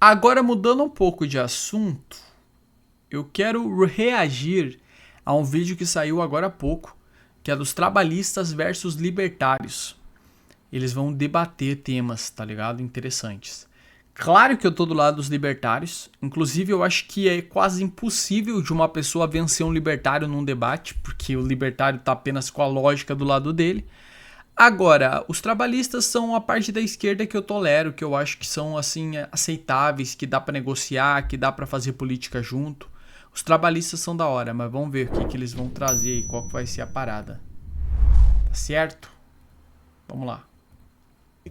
Agora, mudando um pouco de assunto, eu quero reagir a um vídeo que saiu agora há pouco, que é dos trabalhistas versus libertários. Eles vão debater temas, tá ligado? Interessantes. Claro que eu tô do lado dos libertários. Inclusive, eu acho que é quase impossível de uma pessoa vencer um libertário num debate, porque o libertário tá apenas com a lógica do lado dele. Agora, os trabalhistas são a parte da esquerda que eu tolero, que eu acho que são, assim, aceitáveis, que dá pra negociar, que dá pra fazer política junto. Os trabalhistas são da hora, mas vamos ver o que eles vão trazer aí, qual que vai ser a parada. Tá certo? Vamos lá.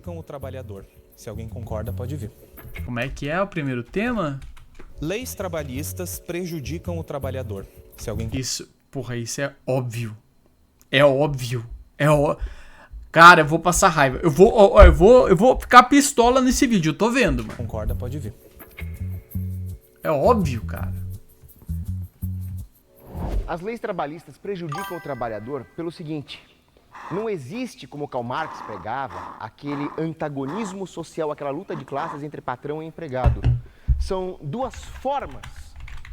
Com o trabalhador. Se alguém concorda, pode vir. Como é que é o primeiro tema? Leis trabalhistas prejudicam o trabalhador. Se alguém... Isso, porra, isso é óbvio. É óbvio. Cara, eu vou passar raiva. Eu vou ficar pistola nesse vídeo, eu tô vendo, mano. concorda, pode vir. É óbvio, cara. As leis trabalhistas prejudicam o trabalhador pelo seguinte: não existe, como Karl Marx pregava, aquele antagonismo social, aquela luta de classes entre patrão e empregado. São duas formas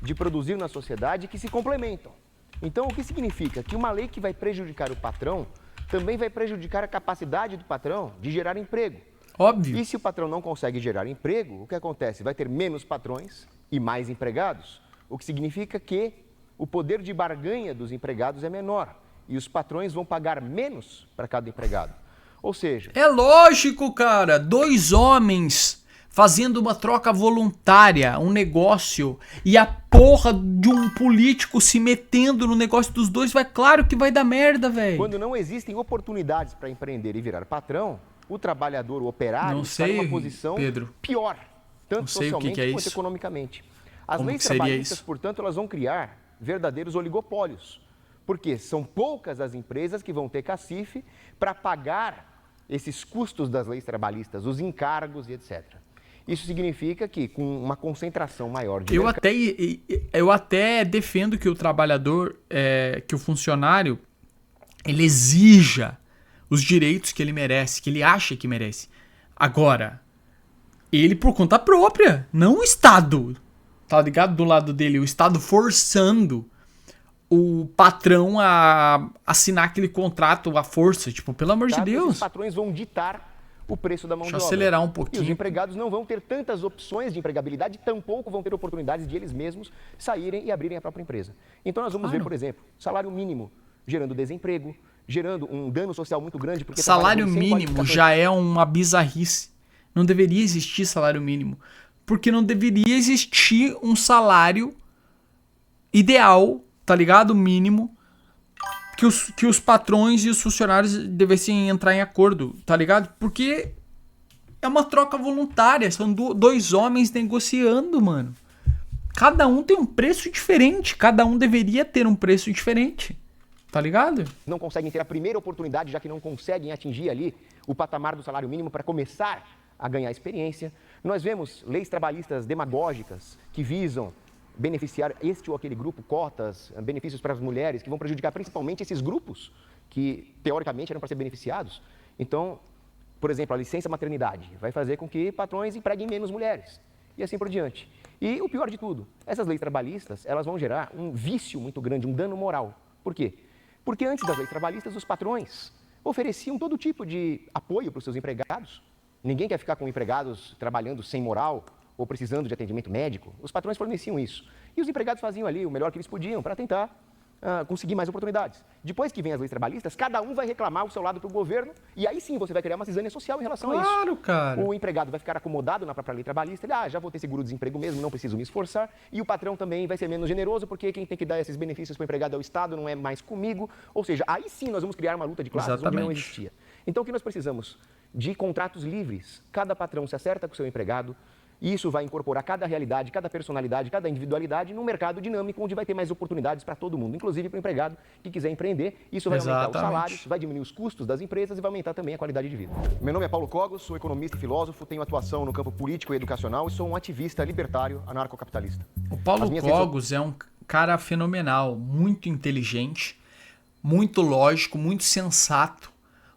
de produzir na sociedade que se complementam. Então, o que significa? Que uma lei que vai prejudicar o patrão também vai prejudicar a capacidade do patrão de gerar emprego. Óbvio. E se o patrão não consegue gerar emprego, o que acontece? Vai ter menos patrões e mais empregados, o que significa que o poder de barganha dos empregados é menor e os patrões vão pagar menos para cada empregado. Ou seja... É lógico, cara. Dois homens fazendo uma troca voluntária, um negócio, e a porra de um político se metendo no negócio dos dois, claro que vai dar merda, velho. Quando não existem oportunidades para empreender e virar patrão, o trabalhar, o operário, está em uma posição pior, tanto socialmente quanto economicamente. As leis trabalhistas, portanto, elas vão criar verdadeiros oligopólios, porque são poucas as empresas que vão ter cacife para pagar esses custos das leis trabalhistas, os encargos e etc. Isso significa que, com uma concentração maior de eu até defendo que o trabalhador, que o funcionário, ele exija os direitos que ele merece, que ele acha que merece. Agora, ele por conta própria, não o Estado, tá ligado? Do lado dele, o Estado forçando o patrão a assinar aquele contrato à força, tipo, pelo amor de Deus. Os patrões vão ditar o preço da mão de obra. Deixa eu acelerar um pouquinho. E os empregados não vão ter tantas opções de empregabilidade, tampouco vão ter oportunidades de eles mesmos saírem e abrirem a própria empresa. Então nós vamos ver, por exemplo, salário mínimo gerando desemprego, gerando um dano social muito grande. Porque salário mínimo já é uma bizarrice. Não deveria existir salário mínimo. Porque não deveria existir um salário ideal, tá ligado? Mínimo. Que os patrões e os funcionários devessem entrar em acordo, tá ligado? Porque é uma troca voluntária, são dois homens negociando, mano. Cada um tem um preço diferente, cada um deveria ter um preço diferente, tá ligado? Não conseguem ter a primeira oportunidade, já que não conseguem atingir ali o patamar do salário mínimo para começar a ganhar experiência. Nós vemos leis trabalhistas demagógicas que visam beneficiar este ou aquele grupo, cotas, benefícios para as mulheres, que vão prejudicar principalmente esses grupos que, teoricamente, eram para ser beneficiados. Então, por exemplo, a licença maternidade vai fazer com que patrões empreguem menos mulheres e assim por diante. E o pior de tudo, essas leis trabalhistas, elas vão gerar um vício muito grande, um dano moral. Por quê? Porque antes das leis trabalhistas, os patrões ofereciam todo tipo de apoio para os seus empregados. Ninguém quer ficar com empregados trabalhando sem moral, ou precisando de atendimento médico. Os patrões forneciam isso. E os empregados faziam ali o melhor que eles podiam para tentar conseguir mais oportunidades. Depois que vem as leis trabalhistas, cada um vai reclamar o seu lado para o governo e aí sim você vai criar uma cisânia social em relação a isso. Claro, cara. O empregado vai ficar acomodado na própria lei trabalhista, ele, já vou ter seguro-desemprego mesmo, não preciso me esforçar. E o patrão também vai ser menos generoso, porque quem tem que dar esses benefícios para o empregado é o Estado, não é mais comigo. Ou seja, aí sim nós vamos criar uma luta de classes onde não existia. Então o que nós precisamos? De contratos livres. Cada patrão se acerta com o seu empregado, e isso vai incorporar cada realidade, cada personalidade, cada individualidade num mercado dinâmico onde vai ter mais oportunidades para todo mundo, inclusive para o empregado que quiser empreender. Isso vai aumentar os salários, vai diminuir os custos das empresas e vai aumentar também a qualidade de vida. Meu nome é Paulo Cogos, sou economista e filósofo, tenho atuação no campo político e educacional e sou um ativista libertário anarcocapitalista. O Paulo Cogos é um cara fenomenal, muito inteligente, muito lógico, muito sensato.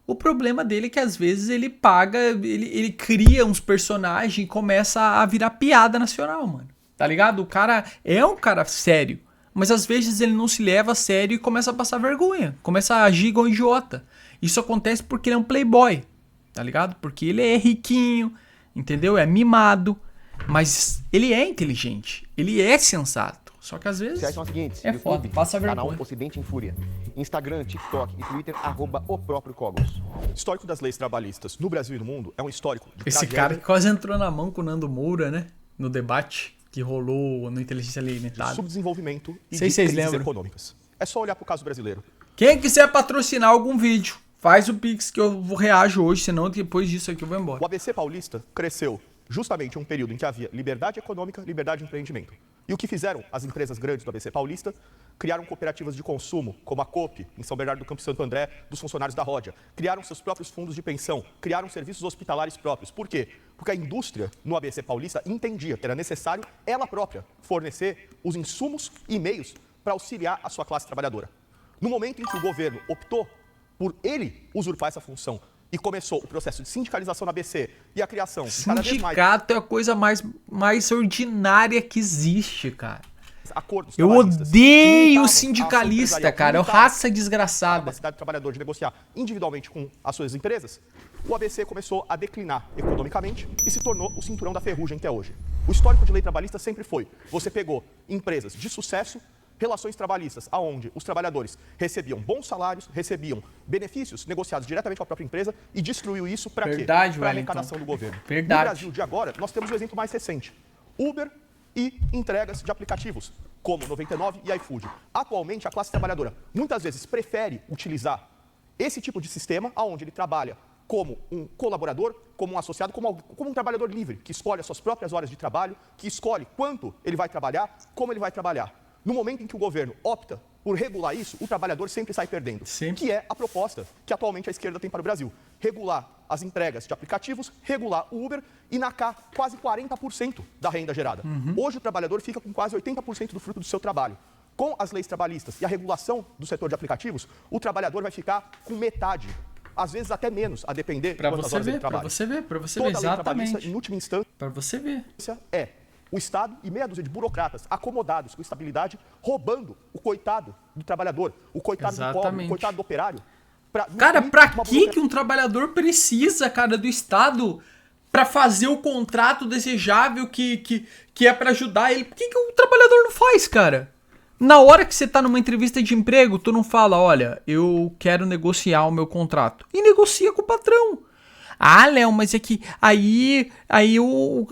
O problema dele é que às vezes ele paga, ele cria uns personagens e começa a virar piada nacional, mano. Tá ligado? O cara é um cara sério, mas às vezes ele não se leva a sério e começa a passar vergonha, começa a agir igual um idiota. Isso acontece porque ele é um playboy, tá ligado? Porque ele é riquinho, entendeu? É mimado, mas ele é inteligente, ele é sensato. Só que às vezes São os seguintes, é YouTube, foda, passa canal vergonha. Ocidente em Fúria, Instagram, TikTok e Twitter, @o próprio Cogos. O histórico das leis trabalhistas no Brasil e no mundo é um histórico de Esse cara que quase entrou na mão com o Nando Moura, né? No debate que rolou no Inteligência de Limitada. subdesenvolvimento e Sei de se vocês crises lembram. econômicas. É só olhar para o caso brasileiro. Quem quiser patrocinar algum vídeo, faz o Pix que eu reajo hoje, senão depois disso aqui eu vou embora. O ABC paulista cresceu justamente em um período em que havia liberdade econômica, liberdade de empreendimento. E o que fizeram as empresas grandes do ABC paulista? Criaram cooperativas de consumo, como a Coop, em São Bernardo do Campo e Santo André, dos funcionários da Ródia. Criaram seus próprios fundos de pensão, criaram serviços hospitalares próprios. Por quê? Porque a indústria no ABC paulista entendia que era necessário ela própria fornecer os insumos e meios para auxiliar a sua classe trabalhadora. No momento em que o governo optou por ele usurpar essa função e começou o processo de sindicalização na ABC e a criação de cada vez mais Sindicato é a coisa mais ordinária que existe, cara. acordos Eu trabalhistas que odeio limitavam o a ação sindicalista, empresarial, cara. É o limitavam raça a desgraçada. capacidade do trabalhador de negociar individualmente com as suas empresas, o ABC começou a declinar economicamente e se tornou o cinturão da ferrugem que é hoje. O histórico de lei trabalhista sempre foi: você pegou empresas de sucesso, relações trabalhistas, aonde os trabalhadores recebiam bons salários, recebiam benefícios negociados diretamente com a própria empresa e destruiu isso para quê? Verdade, Para a Wellington. arrecadação do governo. Verdade. No Brasil de agora, nós temos o exemplo mais recente: Uber e entregas de aplicativos, como 99 e iFood. Atualmente, a classe trabalhadora muitas vezes prefere utilizar esse tipo de sistema, onde ele trabalha como um colaborador, como um associado, como um trabalhador livre, que escolhe as suas próprias horas de trabalho, que escolhe quanto ele vai trabalhar, como ele vai trabalhar. No momento em que o governo opta por regular isso, o trabalhador sempre sai perdendo. Sempre. Que é a proposta que atualmente a esquerda tem para o Brasil. Regular as entregas de aplicativos, regular o Uber e na cá quase 40% da renda gerada. Hoje o trabalhador fica com quase 80% do fruto do seu trabalho. Com as leis trabalhistas e a regulação do setor de aplicativos, o trabalhador vai ficar com metade, às vezes até menos, a depender Pra de quantas você horas ele ver, pra trabalha. você ver, pra você ver, Toda lei trabalhista, exatamente. em última instância, Pra você ver. é o Estado e meia dúzia de burocratas acomodados com estabilidade, roubando o coitado do trabalhador, o coitado do pobre, Exatamente. o coitado do operário. Cara, nutrir pra uma que burocracia. que um trabalhador precisa, cara, do Estado pra fazer o contrato desejável que é pra ajudar ele? Por que que o trabalhador não faz, cara? Na hora que você tá numa entrevista de emprego, tu não fala: olha, eu quero negociar o meu contrato. E negocia com o patrão. Ah, Léo, mas é que aí o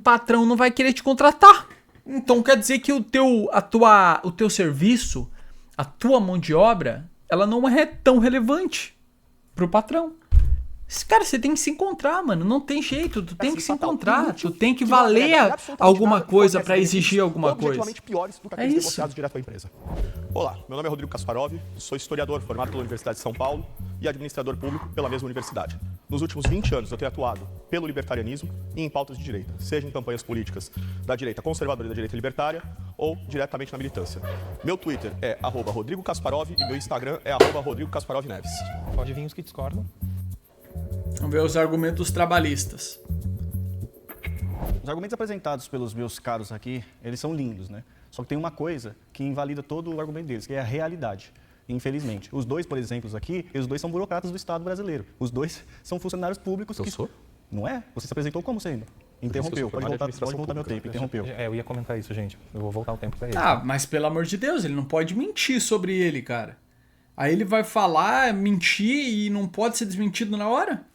patrão não vai querer te contratar. Então quer dizer que o teu serviço, a tua mão de obra, ela não é tão relevante pro patrão. Cara, você tem que se encontrar, mano. Não tem jeito. Tu tem que se encontrar. Tu tem que valer alguma coisa pra exigir alguma coisa. Objetivamente piores do que É aqueles isso. negociados direto com a empresa. Olá, meu nome é Rodrigo Kasparov, sou historiador formado pela Universidade de São Paulo e administrador público pela mesma universidade. Nos últimos 20 anos eu tenho atuado pelo libertarianismo e em pautas de direita, seja em campanhas políticas da direita conservadora e da direita libertária ou diretamente na militância. Meu Twitter é @RodrigoKasparov e meu Instagram é @RodrigoKasparovNeves. Pode vir os que discordam. Vamos ver os argumentos trabalhistas. Os argumentos apresentados pelos meus caros aqui, eles são lindos, né? Só que tem uma coisa que invalida todo o argumento deles, que é a realidade. Infelizmente. Os dois, por exemplo, aqui, os dois são burocratas do Estado brasileiro. Os dois são funcionários públicos. Eu sou? Não é? Você se apresentou como sendo? Interrompeu. Pode voltar meu tempo. Interrompeu. Eu ia comentar isso, gente. Eu vou voltar o tempo pra ele. Ah, mas pelo amor de Deus, ele não pode mentir sobre ele, cara. Aí ele vai falar, mentir e não pode ser desmentido na hora?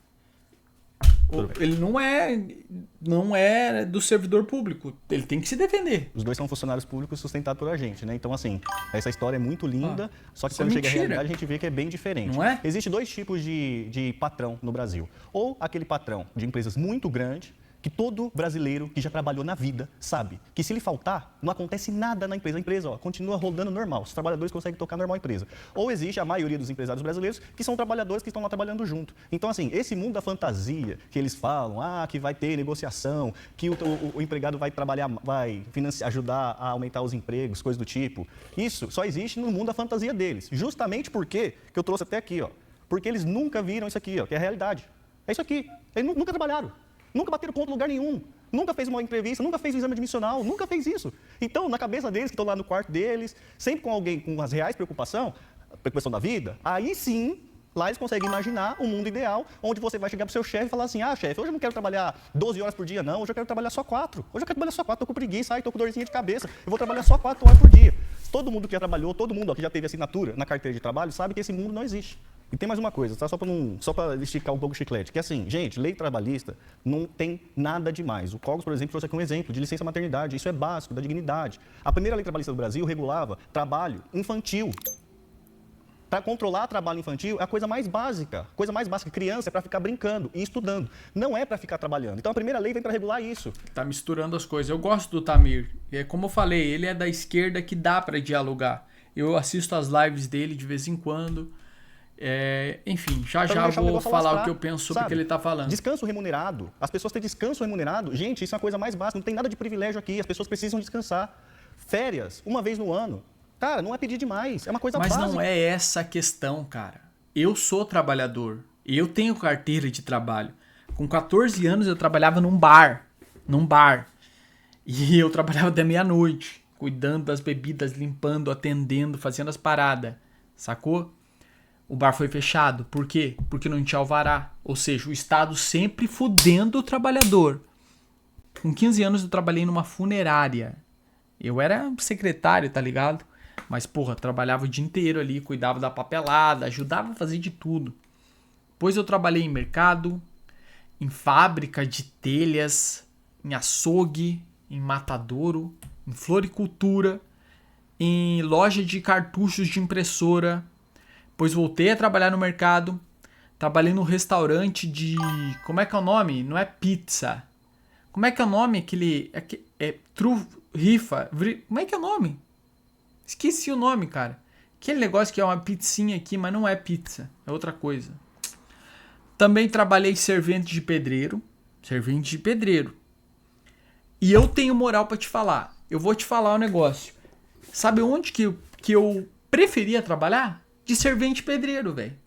Ele não é do servidor público. Ele tem que se defender. Os dois são funcionários públicos sustentados por a gente, né? Então, assim, essa história é muito linda, só que isso é quando chega a mentira. realidade, a gente vê que é bem diferente. Não é? Existem dois tipos de patrão no Brasil. Ou aquele patrão de empresas muito grande, que todo brasileiro que já trabalhou na vida sabe que se lhe faltar, não acontece nada na empresa. A empresa, ó, continua rodando normal. Os trabalhadores conseguem tocar normal a empresa. Ou existe a maioria dos empresários brasileiros que são trabalhadores que estão lá trabalhando junto. Então, assim, esse mundo da fantasia que eles falam, que vai ter negociação, que o empregado vai trabalhar, vai financiar, ajudar a aumentar os empregos, coisas do tipo, isso só existe no mundo da fantasia deles. Justamente porque, que eu trouxe até aqui, ó. Porque eles nunca viram isso aqui, ó, que é a realidade. É isso aqui. Eles nunca trabalharam. Nunca bateram ponto em lugar nenhum. Nunca fez uma entrevista, nunca fez um exame admissional, nunca fez isso. Então, na cabeça deles, que estão lá no quarto deles, sempre com alguém com as reais preocupação da vida, aí sim, lá eles conseguem imaginar um mundo ideal, onde você vai chegar pro seu chefe e falar assim, chefe, hoje eu não quero trabalhar 12 horas por dia, não, hoje eu quero trabalhar só 4. Hoje eu quero trabalhar só 4, tô com preguiça, tô com dorzinha de cabeça, eu vou trabalhar só 4 horas por dia. Todo mundo que já trabalhou, todo mundo que já teve assinatura na carteira de trabalho, sabe que esse mundo não existe. E tem mais uma coisa, tá? Só para esticar um pouco o chiclete, que é assim, gente, lei trabalhista não tem nada demais. O Cogos, por exemplo, trouxe aqui um exemplo de licença maternidade, isso é básico, da dignidade. A primeira lei trabalhista do Brasil regulava trabalho infantil. Para controlar trabalho infantil é a coisa mais básica. Coisa mais básica, criança é para ficar brincando e estudando, não é para ficar trabalhando. Então a primeira lei vem para regular isso. Tá misturando as coisas. Eu gosto do Tamir. Como eu falei, ele é da esquerda que dá para dialogar. Eu assisto as lives dele de vez em quando. Enfim, já vou falar o que eu penso sobre o que ele está falando. Descanso remunerado. As pessoas têm descanso remunerado. Gente, isso é uma coisa mais básica. Não tem nada de privilégio aqui. As pessoas precisam descansar. Férias, uma vez no ano. Cara, não é pedir demais. É uma coisa básica. Mas não é essa a questão, cara. Eu sou trabalhador. Eu tenho carteira de trabalho. Com 14 anos eu trabalhava num bar. E eu trabalhava até meia-noite. Cuidando das bebidas, limpando, atendendo, fazendo as paradas. Sacou? O bar foi fechado. Por quê? Porque não tinha alvará. Ou seja, o Estado sempre fudendo o trabalhador. Com 15 anos eu trabalhei numa funerária. Eu era secretário, tá ligado? Mas, porra, trabalhava o dia inteiro ali, cuidava da papelada, ajudava a fazer de tudo. Depois eu trabalhei em mercado, em fábrica de telhas, em açougue, em matadouro, em floricultura, em loja de cartuchos de impressora. Depois voltei a trabalhar no mercado, trabalhei no restaurante de... Como é que é o nome? Não é pizza. Como é que é o nome? Rifa. Como é que é o nome? Esqueci o nome, cara. Aquele negócio que é uma pizzinha aqui, mas não é pizza. É outra coisa. Também trabalhei servente de pedreiro. E eu tenho moral pra te falar. Eu vou te falar um negócio. Sabe onde que eu preferia trabalhar? De servente pedreiro, velho.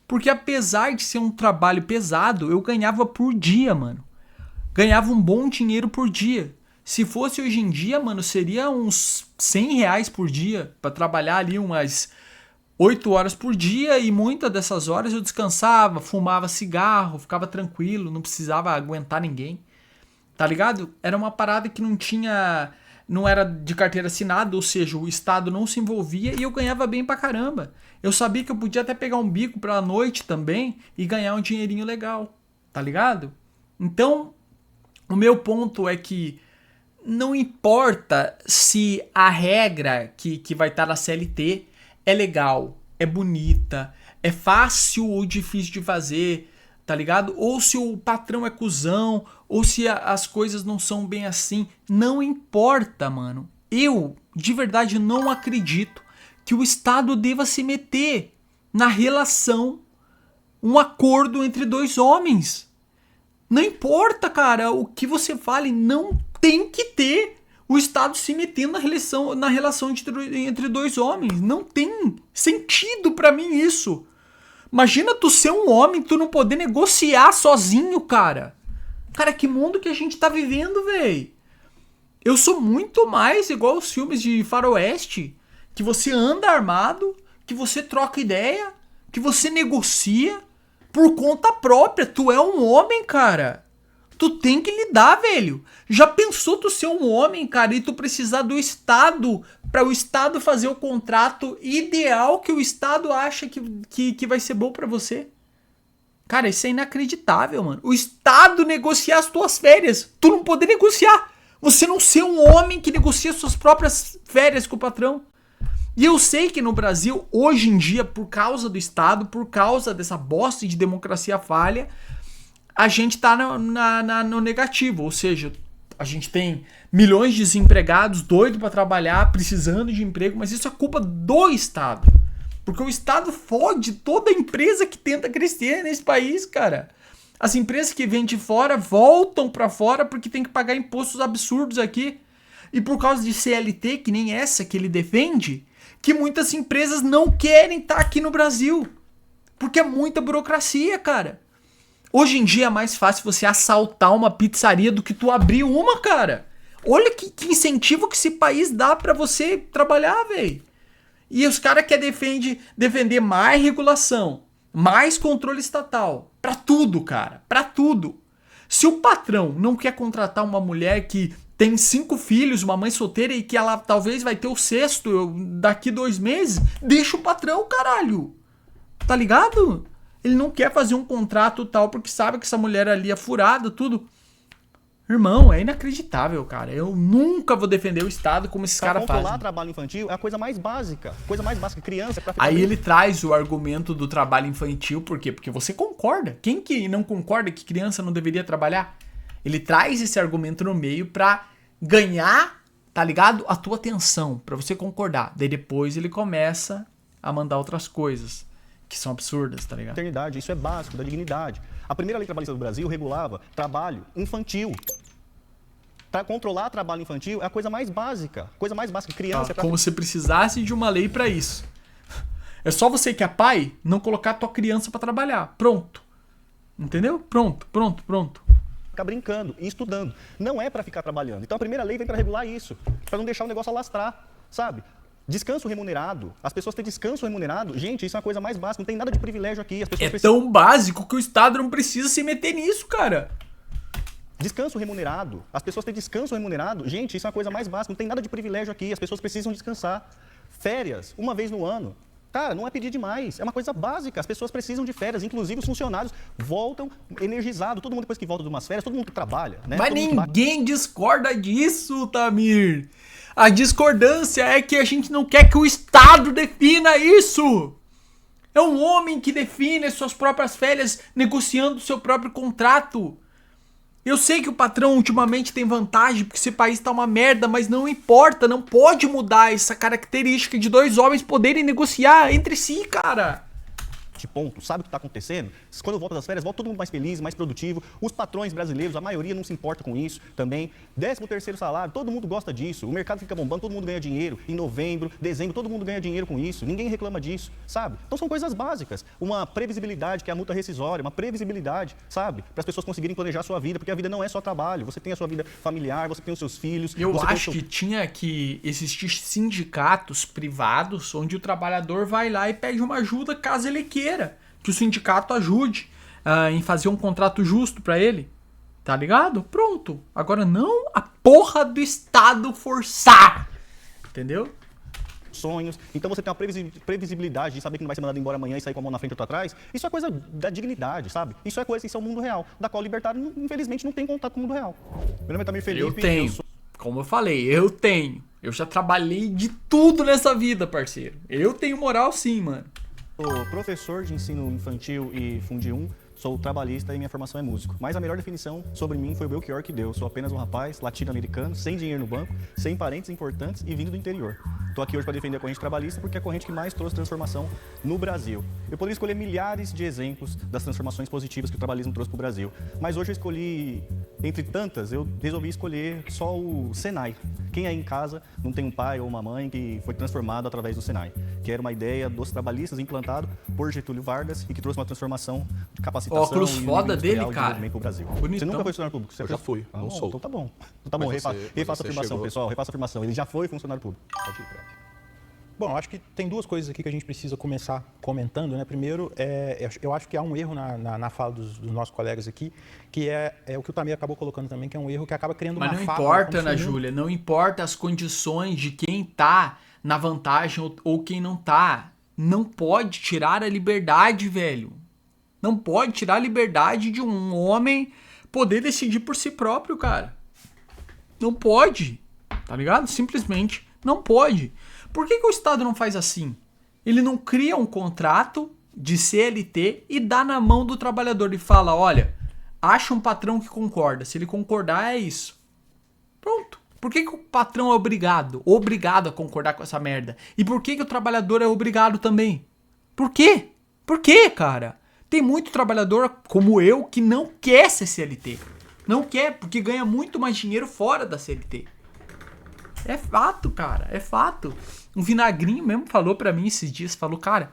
Porque apesar de ser um trabalho pesado, eu ganhava por dia, mano. Ganhava um bom dinheiro por dia. Se fosse hoje em dia, mano, seria uns R$100 por dia pra trabalhar ali umas 8 horas por dia e muitas dessas horas eu descansava, fumava cigarro, ficava tranquilo, não precisava aguentar ninguém. Tá ligado? Era uma parada que não era de carteira assinada, ou seja, o Estado não se envolvia e eu ganhava bem pra caramba. Eu sabia que eu podia até pegar um bico pra noite também e ganhar um dinheirinho legal, tá ligado? Então, o meu ponto é que não importa se a regra que vai estar na CLT é legal, é bonita, é fácil ou difícil de fazer, tá ligado? Ou se o patrão é cuzão, ou se as coisas não são bem assim. Não importa, mano. Eu, de verdade, não acredito que o Estado deva se meter na relação, um acordo entre dois homens. Não importa, cara, o que você fale, não tem que ter o Estado se metendo na relação entre dois homens. Não tem sentido pra mim isso. Imagina tu ser um homem, tu não poder negociar sozinho, cara. Cara, que mundo que a gente tá vivendo, véi. Eu sou muito mais igual os filmes de faroeste, que você anda armado, que você troca ideia, que você negocia por conta própria. Tu é um homem, cara. Tu tem que lidar, velho. Já pensou tu ser um homem, cara, e tu precisar do Estado para o Estado fazer o contrato ideal que o Estado acha que vai ser bom para você? Cara, isso é inacreditável, mano. O Estado negociar as tuas férias. Tu não poder negociar. Você não ser um homem que negocia suas próprias férias com o patrão. E eu sei que no Brasil, hoje em dia, por causa do Estado, por causa dessa bosta de democracia falha, a gente tá no negativo. Ou seja, a gente tem milhões de desempregados, doidos para trabalhar, precisando de emprego, mas isso é culpa do Estado. Porque o Estado fode toda empresa que tenta crescer nesse país, cara. As empresas que vêm de fora voltam para fora porque tem que pagar impostos absurdos aqui. E por causa de CLT, que nem essa que ele defende, que muitas empresas não querem estar aqui no Brasil. Porque é muita burocracia, cara. Hoje em dia é mais fácil você assaltar uma pizzaria do que tu abrir uma, cara. Olha que incentivo que esse país dá pra você trabalhar, velho. E os caras querem defender mais regulação, mais controle estatal. Pra tudo, cara. Pra tudo. Se o patrão não quer contratar uma mulher que tem 5 filhos, uma mãe solteira e que ela talvez vai ter o 6º daqui 2 meses, deixa o patrão, caralho. Tá ligado? Ele não quer fazer um contrato tal porque sabe que essa mulher ali é furada, tudo. Irmão, é inacreditável, cara. Eu nunca vou defender o Estado como esses caras fazem. Controlar trabalho infantil é a coisa mais básica. Coisa mais básica. Criança é pra ficar Aí bem. ele traz o argumento do trabalho infantil, por quê? Porque você concorda. Quem que não concorda que criança não deveria trabalhar? Ele traz esse argumento no meio pra ganhar, tá ligado? A tua atenção, pra você concordar. Daí depois ele começa a mandar outras coisas que são absurdas, tá ligado? Maternidade, isso é básico, da dignidade. A primeira lei trabalhista do Brasil regulava trabalho infantil. Para controlar trabalho infantil é a coisa mais básica. Coisa mais básica. Criança é pra... Como se precisasse de uma lei pra isso. É só você que é pai não colocar a tua criança pra trabalhar. Pronto. Entendeu? Pronto. ficar brincando e estudando. Não é para ficar trabalhando. Então a primeira lei vem para regular isso, para não deixar o negócio alastrar, sabe? Descanso remunerado. As pessoas têm descanso remunerado. Gente, isso é uma coisa mais básica. Não tem nada de privilégio aqui. As pessoas precisam... tão básico que o Estado não precisa se meter nisso, cara. Descanso remunerado. As pessoas têm descanso remunerado. Gente, isso é uma coisa mais básica. Não tem nada de privilégio aqui. As pessoas precisam descansar. Férias, uma vez no ano. Cara, não é pedir demais. É uma coisa básica. As pessoas precisam de férias. Inclusive, os funcionários voltam energizados. Todo mundo, depois que volta de umas férias, todo mundo que trabalha, né? Mas todo mundo ninguém discorda disso, Tamir. A discordância é que a gente não quer que o Estado defina isso. É um homem que define as suas próprias férias negociando o seu próprio contrato. Eu sei que o patrão ultimamente tem vantagem porque esse país tá uma merda, mas não importa, não pode mudar essa característica de dois homens poderem negociar entre si, cara. de ponto, sabe o que está acontecendo? Quando eu volto das férias, volta todo mundo mais feliz, mais produtivo. Os patrões brasileiros, a maioria não se importa com isso também. 13º salário, todo mundo gosta disso. O mercado fica bombando, todo mundo ganha dinheiro. Em novembro, dezembro, todo mundo ganha dinheiro com isso. Ninguém reclama disso, sabe? Então são coisas básicas. Uma previsibilidade, que é a multa rescisória, uma previsibilidade, sabe? Para as pessoas conseguirem planejar a sua vida, porque a vida não é só trabalho. Você tem a sua vida familiar, você tem os seus filhos. Eu você acho que tinha que existir sindicatos privados onde o trabalhador vai lá e pede uma ajuda caso ele queira. Que o sindicato ajude em fazer um contrato justo pra ele. Tá ligado? Pronto. Agora não a porra do Estado forçar. Entendeu? sonhos. Então você tem uma previsibilidade de saber que não vai ser mandado embora amanhã e sair com a mão na frente ou outra atrás. Isso é coisa da dignidade, sabe? Isso é o mundo real, da qual o libertário, infelizmente, não tem contato com o mundo real. Meu nome é Tamir Felipe. Eu tenho. Como eu falei, eu tenho. Eu já trabalhei de tudo nessa vida, parceiro. Eu tenho moral sim, mano. Sou professor de ensino infantil e Fundi 1, sou trabalhista e minha formação é músico. Mas a melhor definição sobre mim foi o Belchior que deu. Sou apenas um rapaz latino-americano, sem dinheiro no banco, sem parentes importantes e vindo do interior. Estou aqui hoje para defender a corrente trabalhista porque é a corrente que mais trouxe transformação no Brasil. Eu poderia escolher milhares de exemplos das transformações positivas que o trabalhismo trouxe para o Brasil. Mas hoje eu escolhi, entre tantas, eu resolvi escolher só o Senai. Quem aí em casa não tem um pai ou uma mãe que foi transformado através do Senai? Que era uma ideia dos trabalhistas implantado por Getúlio Vargas e que trouxe uma transformação de capacitação. Óculos foda dele, cara. Pro Brasil. Bonitão. Você nunca foi funcionário público? Você Eu já fui, Ah, não bom, sou. Então tá bom. Então tá bom, refaça a afirmação, chegou... pessoal. Refaça a afirmação. Ele já foi funcionário público. Pode ir, cara. Bom, acho que tem duas coisas aqui que a gente precisa começar comentando, né? Primeiro, eu acho que há um erro na fala dos nossos colegas aqui, que é o que o Tamir acabou colocando também, que é um erro que acaba criando uma Mas não fala... importa, Ana Júlia, não importa as condições de quem tá na vantagem ou quem não tá. Não pode tirar a liberdade, velho. Não pode tirar a liberdade de um homem poder decidir por si próprio, cara. Não pode, tá ligado? Simplesmente não pode. Por que o Estado não faz assim? Ele não cria um contrato de CLT e dá na mão do trabalhador e fala, olha, acha um patrão que concorda. Se ele concordar, é isso. Pronto. Por que o patrão é obrigado a concordar com essa merda? E por que o trabalhador é obrigado também? Por quê? Por quê, cara? Tem muito trabalhador como eu que não quer ser CLT. Não quer, porque ganha muito mais dinheiro fora da CLT. É fato, cara, é fato. Um vinagrinho mesmo falou pra mim esses dias, falou, cara,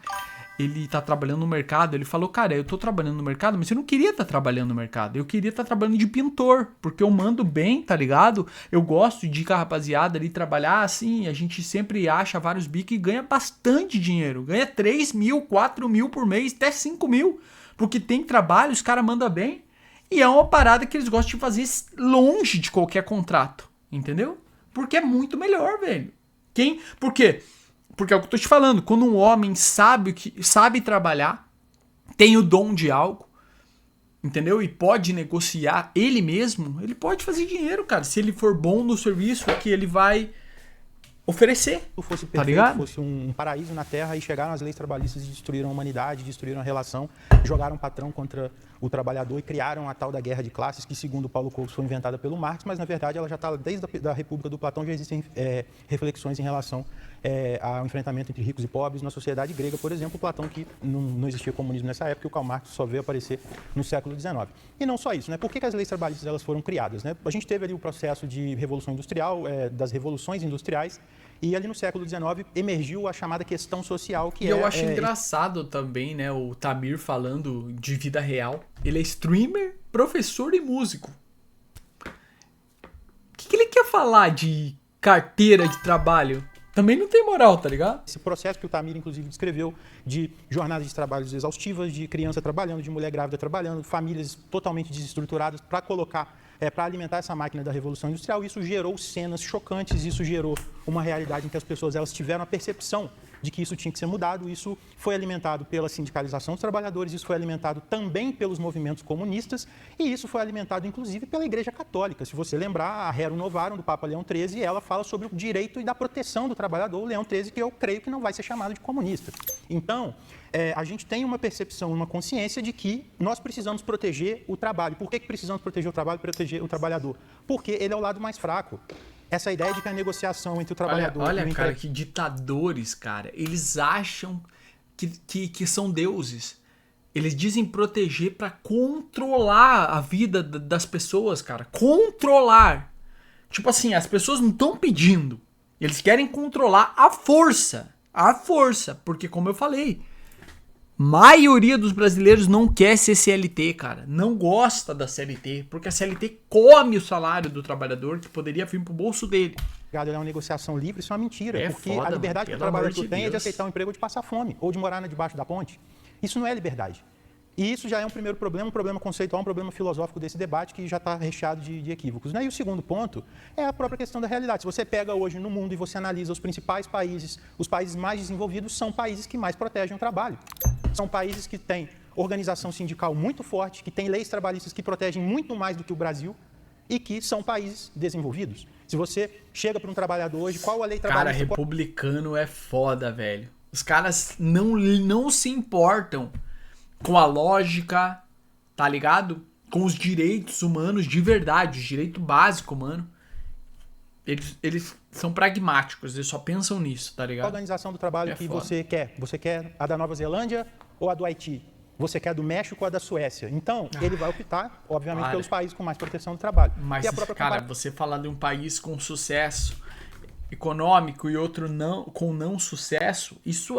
ele tá trabalhando no mercado, ele falou, cara, eu tô trabalhando no mercado, mas eu não queria estar trabalhando no mercado, eu queria estar trabalhando de pintor, porque eu mando bem, tá ligado? Eu gosto de ir com a rapaziada ali trabalhar, assim, a gente sempre acha vários bicos e ganha bastante dinheiro, ganha 3 mil, 4 mil por mês, até 5 mil, porque tem trabalho, os caras mandam bem, e é uma parada que eles gostam de fazer longe de qualquer contrato, entendeu? Porque é muito melhor, velho. Por quê? Porque é o que eu tô te falando, quando um homem sabe trabalhar, tem o dom de algo, entendeu? E pode negociar ele mesmo, ele pode fazer dinheiro, cara, se ele for bom no serviço que ele vai oferecer. Se fosse tá perfeito, ligado? fosse um paraíso na Terra, e chegaram as leis trabalhistas e destruíram a humanidade, destruíram a relação, jogaram o patrão contra o trabalhador e criaram a tal da guerra de classes, que segundo Paulo Coelho foi inventada pelo Marx, mas na verdade ela já está desde a República do Platão, já existem reflexões em relação ao enfrentamento entre ricos e pobres na sociedade grega, por exemplo, Platão, que não existia comunismo nessa época, e o Karl Marx só veio aparecer no século XIX. E não só isso, né? Por que as leis trabalhistas elas foram criadas, né? A gente teve ali o processo de revolução industrial, das revoluções industriais, e ali no século XIX emergiu a chamada questão social, que E eu acho engraçado também, né, o Tamir falando de vida real. Ele é streamer, professor e músico. O que ele quer falar de carteira de trabalho? Também não tem moral, tá ligado? Esse processo que o Tamir, inclusive, descreveu de jornadas de trabalho exaustivas, de criança trabalhando, de mulher grávida trabalhando, famílias totalmente desestruturadas para colocar, para alimentar essa máquina da Revolução Industrial. Isso gerou cenas chocantes, isso gerou uma realidade em que as pessoas elas tiveram a percepção de que isso tinha que ser mudado. Isso foi alimentado pela sindicalização dos trabalhadores, isso foi alimentado também pelos movimentos comunistas e isso foi alimentado, inclusive, pela Igreja Católica. Se você lembrar, a Rerum Novarum, do Papa Leão XIII, ela fala sobre o direito e da proteção do trabalhador, o Leão XIII, que eu creio que não vai ser chamado de comunista. Então, a gente tem uma percepção, uma consciência de que nós precisamos proteger o trabalho. Por que precisamos proteger o trabalho e proteger o trabalhador? Porque ele é o lado mais fraco. Essa ideia de que a negociação entre o trabalhador olha, e o cara, que ditadores, cara. Eles acham que são deuses. Eles dizem proteger pra controlar a vida das pessoas, cara. Controlar. Tipo assim, as pessoas não estão pedindo. Eles querem controlar a força. A força. Porque, como eu falei, maioria dos brasileiros não quer ser CLT, cara. Não gosta da CLT, porque a CLT come o salário do trabalhador que poderia vir pro bolso dele. É uma negociação livre, isso é uma mentira. Porque foda, a liberdade mano, que o trabalhador pelo amor de tem é de Deus. aceitar um emprego ou de passar fome, ou de morar debaixo da ponte. Isso não é liberdade. E isso já é um primeiro problema, um problema conceitual, um problema filosófico desse debate que já está recheado de equívocos, né? E o segundo ponto é a própria questão da realidade. Se você pega hoje no mundo e você analisa os principais países, os países mais desenvolvidos são países que mais protegem o trabalho. São países que têm organização sindical muito forte, que têm leis trabalhistas que protegem muito mais do que o Brasil e que são países desenvolvidos. Se você chega para um trabalhador hoje, qual a lei Cara, trabalhista... republicano é foda, velho. Os caras não se importam com a lógica, tá ligado? Com os direitos humanos de verdade, o direito básico humano. Eles são pragmáticos, eles só pensam nisso, tá Qual a ligado? organização do trabalho que foda. você quer? Você quer a da Nova Zelândia ou a do Haiti? Você quer a do México ou a da Suécia? Então, ele vai optar, obviamente, Para. pelos países com mais proteção do trabalho. Mas, e a própria cara, você falar de um país com sucesso econômico e outro com não sucesso, isso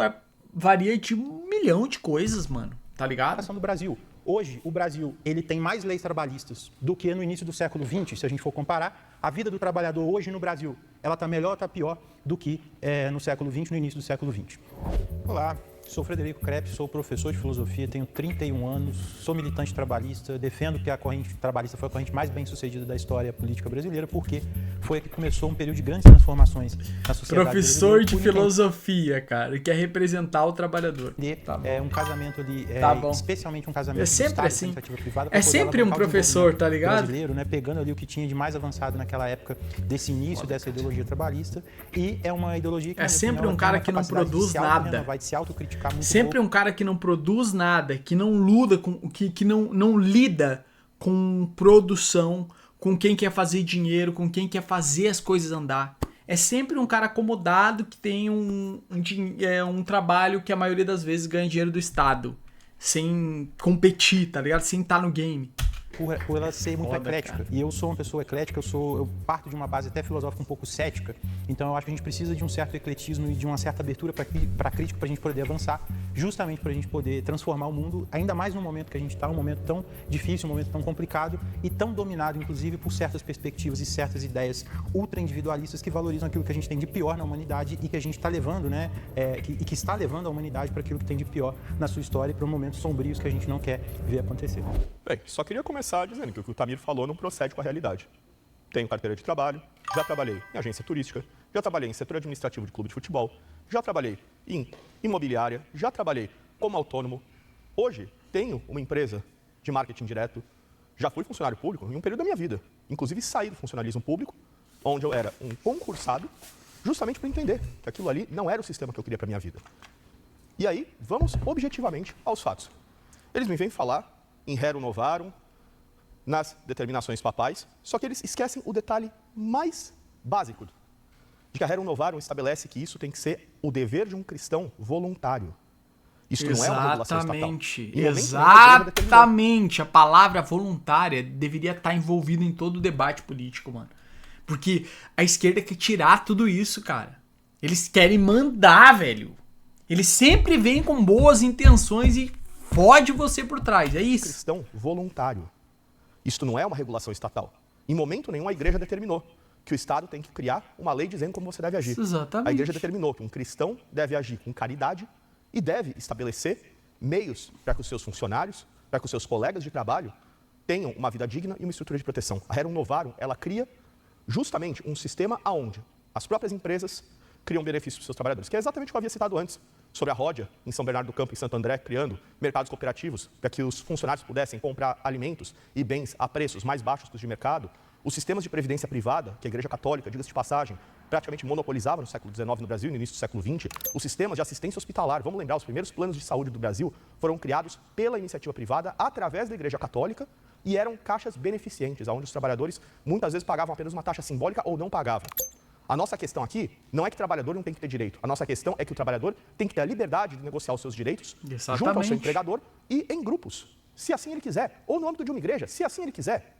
varia de 1 milhão de coisas, mano. Tá ligado? do Brasil. Hoje, o Brasil ele tem mais leis trabalhistas do que no início do século XX, se a gente for comparar. A vida do trabalhador hoje no Brasil, ela está melhor ou está pior do que no século XX, no início do século XX. Olá, sou Frederico Krepp, sou professor de filosofia, tenho 31 anos, sou militante trabalhista, defendo que a corrente trabalhista foi a corrente mais bem-sucedida da história política brasileira, porque foi a que começou um período de grandes transformações na sociedade Professor de brasileira. filosofia, cara, quer representar o trabalhador. Tá um casamento ali, Tá bom. especialmente um casamento É sempre do Estado, assim. iniciativa privada, pra É poder sempre um alavancar o professor, desenvolvimento tá ligado? brasileiro, né, pegando ali o que tinha de mais avançado naquela época desse início dessa ideologia trabalhista, e é uma ideologia que É na minha sempre opinião, um ela cara tem uma que não capacidade de produz se nada. autorrenovar, de se autocriticar muito Sempre um cara que não produz nada, que não luta com, que não lida com produção, com quem quer fazer dinheiro, com quem quer fazer as coisas andar. É sempre um cara acomodado que tem um trabalho que a maioria das vezes ganha dinheiro do Estado, sem competir, tá ligado? Sem estar no game. por ela ser muito Foda, eclética. cara. E eu sou uma pessoa eclética, eu parto de uma base até filosófica um pouco cética. Então eu acho que a gente precisa de um certo ecletismo e de uma certa abertura para a crítica para a gente poder avançar, justamente para a gente poder transformar o mundo, ainda mais no momento que a gente está, um momento tão difícil, um momento tão complicado e tão dominado, inclusive, por certas perspectivas e certas ideias ultra-individualistas que valorizam aquilo que a gente tem de pior na humanidade e que a gente está levando, né, que está levando a humanidade para aquilo que tem de pior na sua história e para momentos sombrios que a gente não quer ver acontecer. Bem, só queria começar dizendo que o Tamir falou não procede com a realidade. Tenho carteira de trabalho, já trabalhei em agência turística, já trabalhei em setor administrativo de clube de futebol, já trabalhei em imobiliária, já trabalhei como autônomo. Hoje tenho uma empresa de marketing direto, já fui funcionário público em um período da minha vida. Inclusive saí do funcionalismo público, onde eu era um concursado, justamente para entender que aquilo ali não era o sistema que eu queria para minha vida. E aí, vamos objetivamente aos fatos. Eles me vêm falar em rerum novarum, nas determinações papais, só que eles esquecem o detalhe mais básico, de que a rerum novarum estabelece que isso tem que ser o dever de um cristão voluntário. Isso não é uma regulação estatal. Exatamente. A palavra voluntária deveria estar envolvida em todo o debate político, mano. Porque a esquerda quer tirar tudo isso, cara. Eles querem mandar, velho. Eles sempre vêm com boas intenções e fode você por trás. É isso. Cristão voluntário. Isto não é uma regulação estatal. Em momento nenhum a igreja determinou que o Estado tem que criar uma lei dizendo como você deve agir. Exatamente. A igreja determinou que um cristão deve agir com caridade e deve estabelecer meios para que os seus funcionários, para que os seus colegas de trabalho tenham uma vida digna e uma estrutura de proteção. A rerum novarum, ela cria justamente um sistema onde as próprias empresas criam benefícios para os seus trabalhadores, que é exatamente o que eu havia citado antes, sobre a Ródia, em São Bernardo do Campo, em Santo André, criando mercados cooperativos para que os funcionários pudessem comprar alimentos e bens a preços mais baixos que os de mercado. Os sistemas de previdência privada, que a Igreja Católica, diga-se de passagem, praticamente monopolizava no século XIX no Brasil e no início do século XX, os sistemas de assistência hospitalar. Vamos lembrar, os primeiros planos de saúde do Brasil foram criados pela iniciativa privada através da Igreja Católica e eram caixas beneficentes, onde os trabalhadores muitas vezes pagavam apenas uma taxa simbólica ou não pagavam. A nossa questão aqui não é que o trabalhador não tem que ter direito. A nossa questão é que o trabalhador tem que ter a liberdade de negociar os seus direitos junto ao seu empregador e em grupos, se assim ele quiser, ou no âmbito de uma igreja, se assim ele quiser.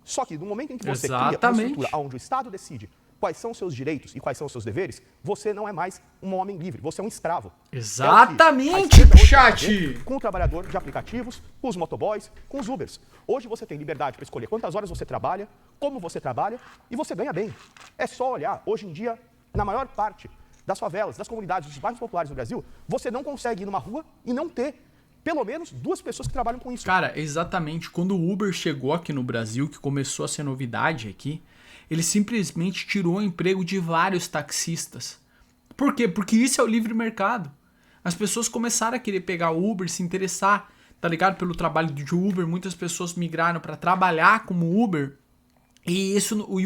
Só que no momento em que você cria uma estrutura onde o Estado decide quais são os seus direitos e quais são os seus deveres, você não é mais um homem livre, você é um escravo. Exatamente, chat! Com o trabalhador de aplicativos, com os motoboys, com os Ubers. Hoje você tem liberdade para escolher quantas horas você trabalha, como você trabalha e você ganha bem. É só olhar, hoje em dia, na maior parte das favelas, das comunidades, dos bairros populares do Brasil, você não consegue ir numa rua e não ter pelo menos 2 pessoas que trabalham com isso. Cara, exatamente. Quando o Uber chegou aqui no Brasil, que começou a ser novidade aqui, ele simplesmente tirou o emprego de vários taxistas. Por quê? Porque isso é o livre mercado. As pessoas começaram a querer pegar o Uber, se interessar, tá ligado? Pelo trabalho de Uber. Muitas pessoas migraram para trabalhar como Uber. E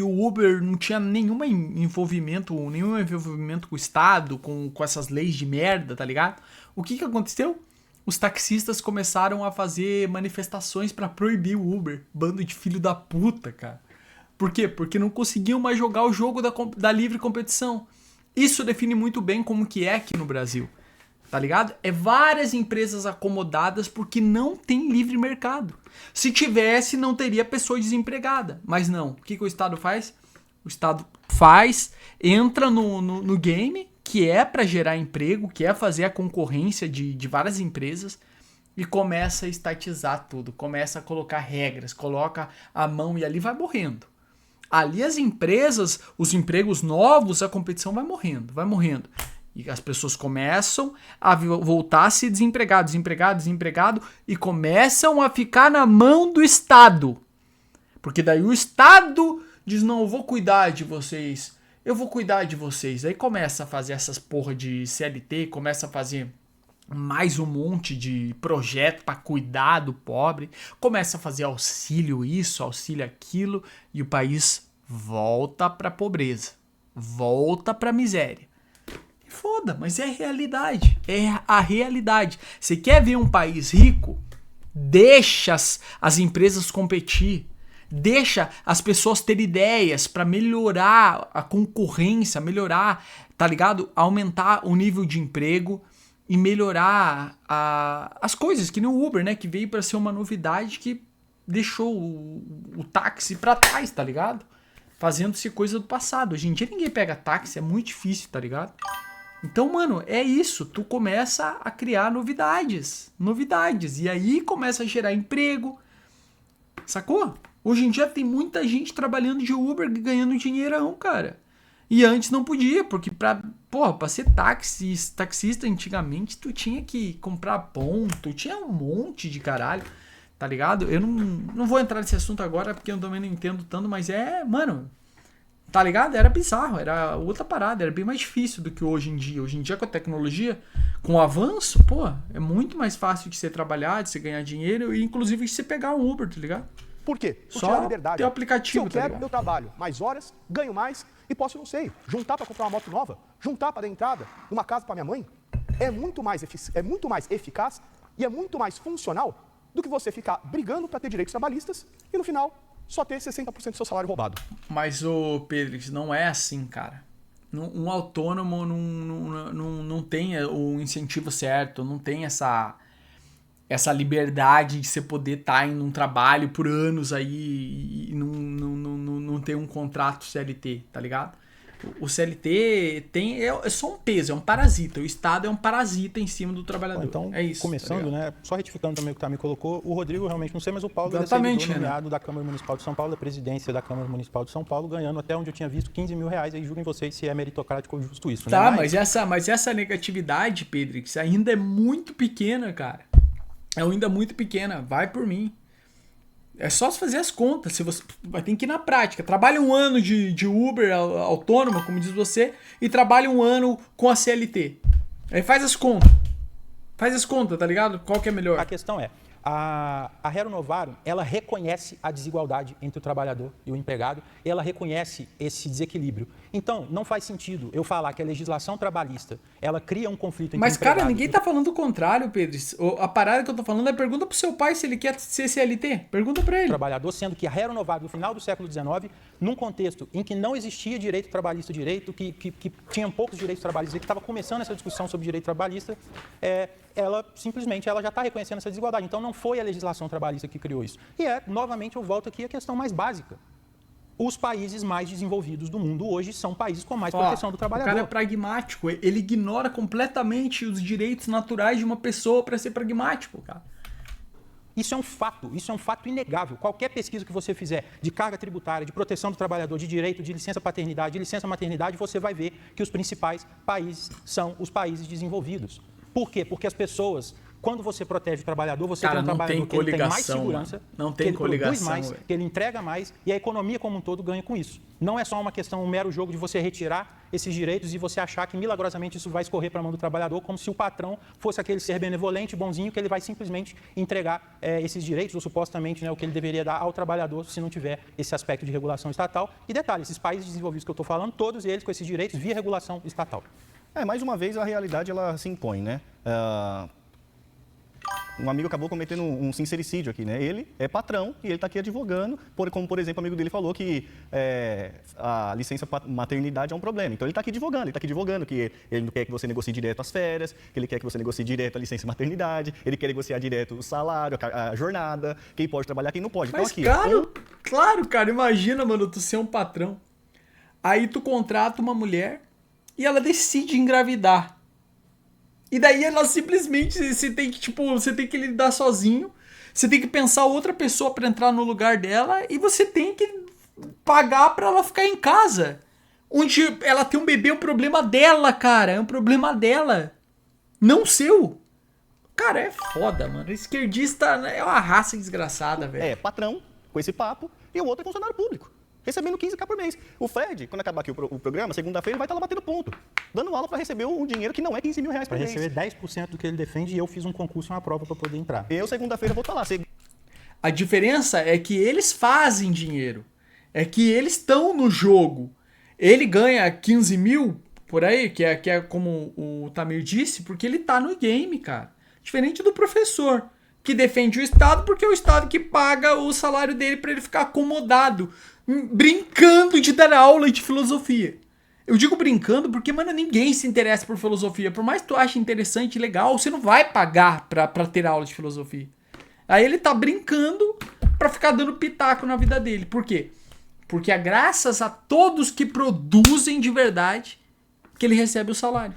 o Uber não tinha nenhum envolvimento com o Estado, com essas leis de merda, tá ligado? O que aconteceu? Os taxistas começaram a fazer manifestações para proibir o Uber. Bando de filho da puta, cara. Por quê? Porque não conseguiam mais jogar o jogo da livre competição. Isso define muito bem como que é aqui no Brasil. Tá ligado? É várias empresas acomodadas porque não tem livre mercado. Se tivesse, não teria pessoa desempregada. Mas não. O que o Estado faz? O Estado entra no game, que é para gerar emprego, que é fazer a concorrência de várias empresas e começa a estatizar tudo. Começa a colocar regras, coloca a mão e ali vai morrendo. Ali as empresas, os empregos novos, a competição vai morrendo. E as pessoas começam a voltar a ser desempregado e começam a ficar na mão do Estado. Porque daí o Estado diz, não, eu vou cuidar de vocês. Aí começa a fazer essas porra de CLT, começa a fazer mais um monte de projeto para cuidar do pobre, começa a fazer auxílio isso, auxílio aquilo, e o país volta pra pobreza, volta pra miséria. Foda, mas é a realidade, Você quer ver um país rico? Deixa as empresas competir, deixa as pessoas terem ideias para melhorar a concorrência, melhorar, tá ligado? Aumentar o nível de emprego e melhorar as coisas, que nem o Uber, né? Que veio para ser uma novidade que deixou o táxi para trás, tá ligado? Fazendo-se coisa do passado. Hoje em dia ninguém pega táxi, é muito difícil, tá ligado? Então, mano, é isso. Tu começa a criar novidades. E aí começa a gerar emprego. Sacou? Hoje em dia tem muita gente trabalhando de Uber ganhando dinheirão, cara. E antes não podia, porque pra ser taxista antigamente, tu tinha que comprar ponto, tinha um monte de caralho, tá ligado? Eu não vou entrar nesse assunto agora, porque eu também não entendo tanto, mas mano, tá ligado? Era bizarro, era outra parada, era bem mais difícil do que hoje em dia. Hoje em dia, com a tecnologia, com o avanço, é muito mais fácil de você trabalhar, de você ganhar dinheiro e inclusive de você pegar um Uber, tá ligado? Por quê? Por Só tirar a liberdade. ter o aplicativo, Se eu quero, tá ligado? eu trabalho mais horas, ganho mais e posso, não sei, juntar para comprar uma moto nova, juntar para dar entrada numa casa para minha mãe. É muito mais eficaz e é muito mais funcional do que você ficar brigando para ter direitos trabalhistas e no final só ter 60% do seu salário roubado. Mas, ô Pedro, não é assim, cara. Um autônomo não tem o incentivo certo, não tem essa liberdade de você poder estar em um trabalho por anos aí e não ter um contrato CLT, tá ligado? O CLT é só um peso, é um parasita. O Estado é um parasita em cima do trabalhador. Então, é isso, começando, tá né? Só retificando também o que o Tami colocou, o Rodrigo realmente não sei, mas o Paulo Exatamente, é servidor nomeado da Câmara Municipal de São Paulo, da presidência da Câmara Municipal de São Paulo, ganhando até onde eu tinha visto 15 mil reais. Aí julguem vocês se é meritocrático ou justo isso, tá, né? mas essa negatividade, Pedrix, ainda é muito pequena, cara. É ainda muito pequena. Vai por mim. É só se fazer as contas. Se você vai ter que ir na prática. Trabalha um ano de Uber autônomo, como diz você, e trabalha um ano com a CLT. Aí faz as contas. Faz as contas, tá ligado? Qual que é melhor? A questão é, a Rero Novarum, ela reconhece a desigualdade entre o trabalhador e o empregado, e ela reconhece esse desequilíbrio. Então, não faz sentido eu falar que a legislação trabalhista, ela cria um conflito entre Mas, cara, ninguém tá falando o contrário, Pedro. A parada que eu tô falando é pergunta pro seu pai se ele quer ser CLT. Pergunta pra ele. Trabalhador, sendo que a Rero Novarum, no final do século XIX, num contexto em que não existia direito trabalhista direito, que tinham poucos direitos trabalhistas, que estava começando essa discussão sobre direito trabalhista, ela simplesmente já está reconhecendo essa desigualdade. Então, não foi a legislação trabalhista que criou isso. E novamente, eu volto aqui à questão mais básica. Os países mais desenvolvidos do mundo hoje são países com mais proteção do trabalhador. O cara é pragmático, ele ignora completamente os direitos naturais de uma pessoa para ser pragmático, cara. Isso é um fato inegável. Qualquer pesquisa que você fizer de carga tributária, de proteção do trabalhador, de direito de licença paternidade, de licença maternidade, você vai ver que os principais países são os países desenvolvidos. Por quê? Porque as pessoas, quando você protege o trabalhador, você tem um trabalhador que ele tem mais segurança, que ele produz mais, que ele entrega mais e a economia como um todo ganha com isso. Não é só uma questão, um mero jogo de você retirar esses direitos e você achar que milagrosamente isso vai escorrer para a mão do trabalhador, como se o patrão fosse aquele ser benevolente, bonzinho, que ele vai simplesmente entregar esses direitos, ou supostamente o que ele deveria dar ao trabalhador se não tiver esse aspecto de regulação estatal. E detalhe, esses países desenvolvidos que eu estou falando, todos eles com esses direitos via regulação estatal. Mais uma vez, a realidade ela se impõe, né? Um amigo acabou cometendo um sincericídio aqui, né? Ele é patrão e ele está aqui advogando, como, por exemplo, o amigo dele falou que a licença maternidade é um problema. Então, ele está aqui advogando que ele não quer que você negocie direto as férias, que ele quer que você negocie direto a licença maternidade, ele quer negociar direto o salário, a jornada, quem pode trabalhar, quem não pode. Mas, então, aqui, claro, cara, imagina, mano, tu ser um patrão. Aí tu contrata uma mulher e ela decide engravidar. E daí ela simplesmente, você tem que lidar sozinho, você tem que pensar outra pessoa pra entrar no lugar dela e você tem que pagar pra ela ficar em casa. Onde ela tem um bebê, é um problema dela, cara, é um problema dela, não seu. Cara, é foda, mano, esquerdista é uma raça desgraçada, velho. É patrão, com esse papo, e o outro é funcionário público, recebendo 15k por mês. O Fred, quando acabar aqui o programa, segunda-feira, ele vai estar lá batendo ponto, dando aula para receber um dinheiro que não é 15 mil reais por mês. Para receber 10% do que ele defende e eu fiz um concurso e uma prova para poder entrar. Eu, segunda-feira, vou estar lá. A diferença é que eles fazem dinheiro, é que eles estão no jogo. Ele ganha 15 mil por aí, que é como o Tamir disse, porque ele tá no game, cara. Diferente do professor, que defende o Estado porque é o Estado que paga o salário dele para ele ficar acomodado, brincando de dar aula de filosofia. Eu digo brincando porque, mano, ninguém se interessa por filosofia. Por mais que tu ache interessante e legal, você não vai pagar pra ter aula de filosofia. Aí ele tá brincando pra ficar dando pitaco na vida dele. Por quê? Porque é graças a todos que produzem de verdade que ele recebe o salário.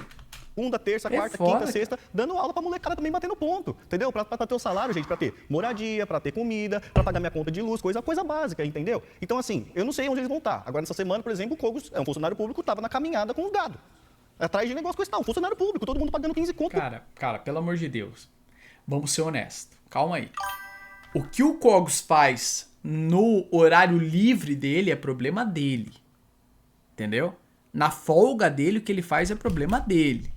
segunda, terça, É quarta, foda, quinta, sexta, dando aula pra molecada também batendo ponto, entendeu? Pra ter o salário, gente, pra ter moradia, pra ter comida, pra pagar minha conta de luz, coisa básica, entendeu? Então, assim, eu não sei onde eles vão estar. Agora, nessa semana, por exemplo, o Cogos, é um funcionário público, tava na caminhada com o gado. Atrás de negócio com esse tal, um funcionário público, todo mundo pagando 15 conto. Cara, pelo amor de Deus. Vamos ser honestos. Calma aí. O que o Cogos faz no horário livre dele é problema dele. Entendeu? Na folga dele, o que ele faz é problema dele.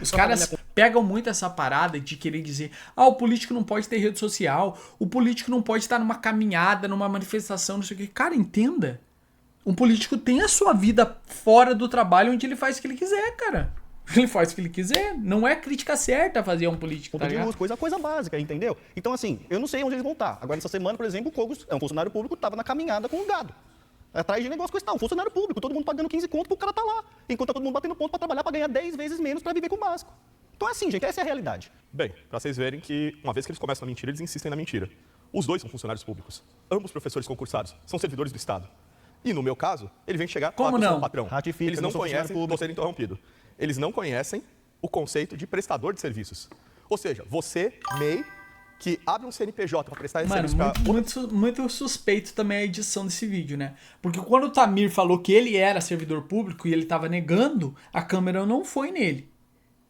Os caras pegam muito essa parada de querer dizer: o político não pode ter rede social, o político não pode estar numa caminhada, numa manifestação, não sei o quê. Cara, entenda. Um político tem a sua vida fora do trabalho, onde ele faz o que ele quiser, cara. Ele faz o que ele quiser. Não é crítica certa fazer um político, tá Conta de ligado? luz, coisa básica, entendeu? Então, assim, eu não sei onde eles vão estar. Agora, nessa semana, por exemplo, o Cogos, é um funcionário público, tava na caminhada com o gado. Atrás de negócio com esse tal, um funcionário público, todo mundo pagando 15 conto pro cara tá lá. Enquanto tá todo mundo batendo ponto pra trabalhar, pra ganhar 10 vezes menos pra viver com o básico. Então, assim, gente, essa é a realidade. Bem, para vocês verem que uma vez que eles começam a mentir, eles insistem na mentira. Os dois são funcionários públicos. Ambos professores concursados. São servidores do Estado. E no meu caso, ele vem chegar Como falar que eu sou não? um patrão. Ratifica, Eles eu não não sou conhecem, funcionário estou sendo interrompido. Eles não conhecem o conceito de prestador de serviços. Ou seja, você, MEI, que abre um CNPJ para prestar esse Mano, serviço para muito suspeito também a edição desse vídeo, né? Porque quando o Tamir falou que ele era servidor público e ele tava negando, a câmera não foi nele.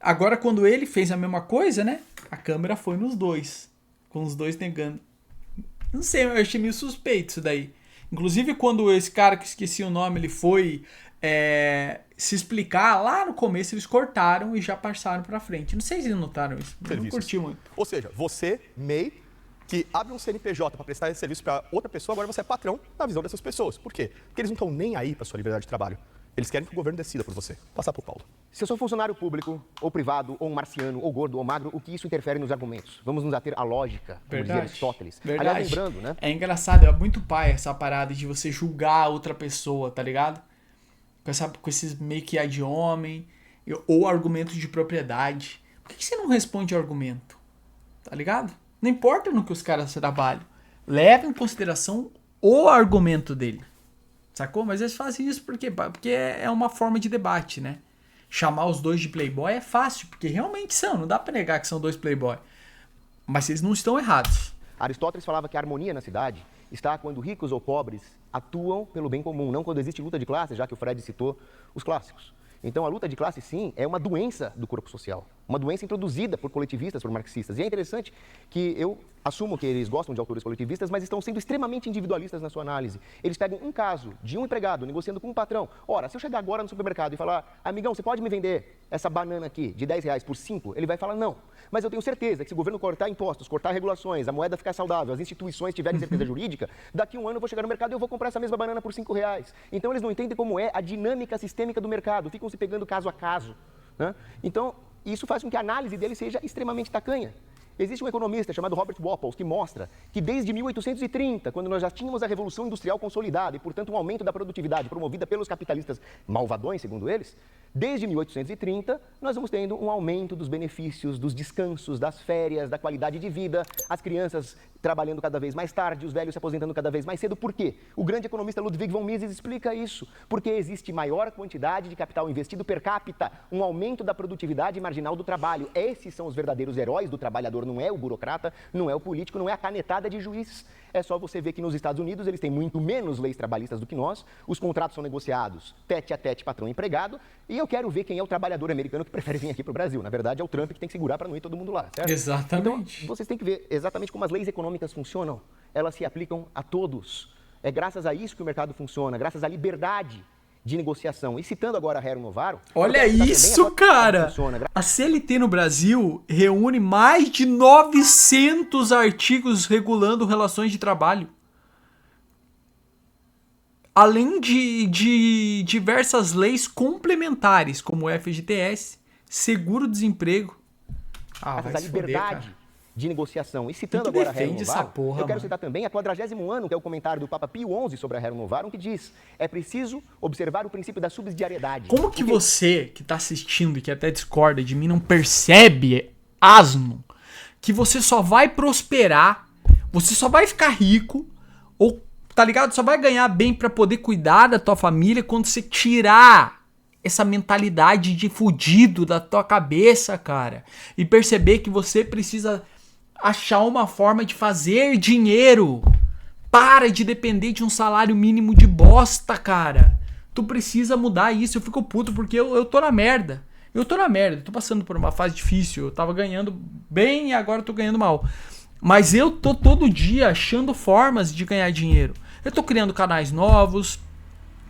Agora, quando ele fez a mesma coisa, né? A câmera foi nos dois. Com os dois negando. Não sei, eu achei meio suspeito isso daí. Inclusive, quando esse cara que esqueci o nome, ele foi se explicar, lá no começo eles cortaram e já passaram pra frente. Não sei se eles notaram isso, mas eu não serviços. curti muito. Ou seja, você, MEI, que abre um CNPJ para prestar esse serviço para outra pessoa, agora você é patrão na visão dessas pessoas. Por quê? Porque eles não estão nem aí para sua liberdade de trabalho. Eles querem que o governo decida por você. Passar pro Paulo. Se eu sou funcionário público, ou privado, ou um marciano, ou gordo, ou magro, o que isso interfere nos argumentos? Vamos nos ater à lógica, como dizia Aristóteles. Verdade. Aliás, lembrando, né? É engraçado, é muito pai essa parada de você julgar outra pessoa, tá ligado? Com esses meio que ad homem, ou argumento de propriedade. Por que você não responde argumento? Tá ligado? Não importa no que os caras trabalham. Leva em consideração o argumento dele. Sacou? Mas eles fazem isso por quê? Porque é uma forma de debate, né? Chamar os dois de playboy é fácil, porque realmente são. Não dá pra negar que são dois playboy. Mas eles não estão errados. Aristóteles falava que a harmonia na cidade está quando ricos ou pobres atuam pelo bem comum, não quando existe luta de classes, já que o Fred citou os clássicos. Então, a luta de classe, sim, é uma doença do corpo social. Uma doença introduzida por coletivistas, por marxistas. E é interessante que eu assumo que eles gostam de autores coletivistas, mas estão sendo extremamente individualistas na sua análise. Eles pegam um caso de um empregado negociando com um patrão. Ora, se eu chegar agora no supermercado e falar: amigão, você pode me vender essa banana aqui de R$10 por 5? Ele vai falar: não. Mas eu tenho certeza que se o governo cortar impostos, cortar regulações, a moeda ficar saudável, as instituições tiverem certeza jurídica, daqui um ano eu vou chegar no mercado e eu vou comprar essa mesma banana por R$5. Então eles não entendem como é a dinâmica sistêmica do mercado, ficam se pegando caso a caso, né? Então, isso faz com que a análise dele seja extremamente tacanha. Existe um economista chamado Robert Wapples que mostra que desde 1830, quando nós já tínhamos a Revolução Industrial consolidada e, portanto, um aumento da produtividade promovida pelos capitalistas malvadões, segundo eles, desde 1830, nós vamos tendo um aumento dos benefícios, dos descansos, das férias, da qualidade de vida, as crianças trabalhando cada vez mais tarde, os velhos se aposentando cada vez mais cedo. Por quê? O grande economista Ludwig von Mises explica isso. Porque existe maior quantidade de capital investido per capita, um aumento da produtividade marginal do trabalho. Esses são os verdadeiros heróis do trabalhador, não é o burocrata, não é o político, não é a canetada de juiz. É só você ver que nos Estados Unidos eles têm muito menos leis trabalhistas do que nós, os contratos são negociados tete a tete patrão-empregado, e eu quero ver quem é o trabalhador americano que prefere vir aqui para o Brasil. Na verdade, é o Trump que tem que segurar para não ir todo mundo lá, certo? Exatamente. Então, vocês têm que ver exatamente como as leis econômicas funcionam. Elas se aplicam a todos. É graças a isso que o mercado funciona, graças à liberdade de negociação. E citando agora a Hero Novaro... Olha isso, cara! A CLT no Brasil reúne mais de 900 artigos regulando relações de trabalho. Além de diversas leis complementares, como o FGTS, seguro-desemprego. Graças à liberdade de negociação. E citando agora a Hero Novaro, eu quero citar também a 40º ano, que é o comentário do Papa Pio XI sobre a Hero Novaro, que diz: é preciso observar o princípio da subsidiariedade. Como que você, que está assistindo e que até discorda de mim, não percebe, asno, que você só vai prosperar, você só vai ficar rico, ou, tá ligado? Só vai ganhar bem para poder cuidar da tua família quando você tirar essa mentalidade de fudido da tua cabeça, cara. E perceber que você precisa achar uma forma de fazer dinheiro. Para de depender de um salário mínimo de bosta, cara. Tu precisa mudar isso. Eu fico puto porque eu tô na merda. Eu tô passando por uma fase difícil. Eu tava ganhando bem e agora eu tô ganhando mal. Mas eu tô todo dia achando formas de ganhar dinheiro. Eu tô criando canais novos,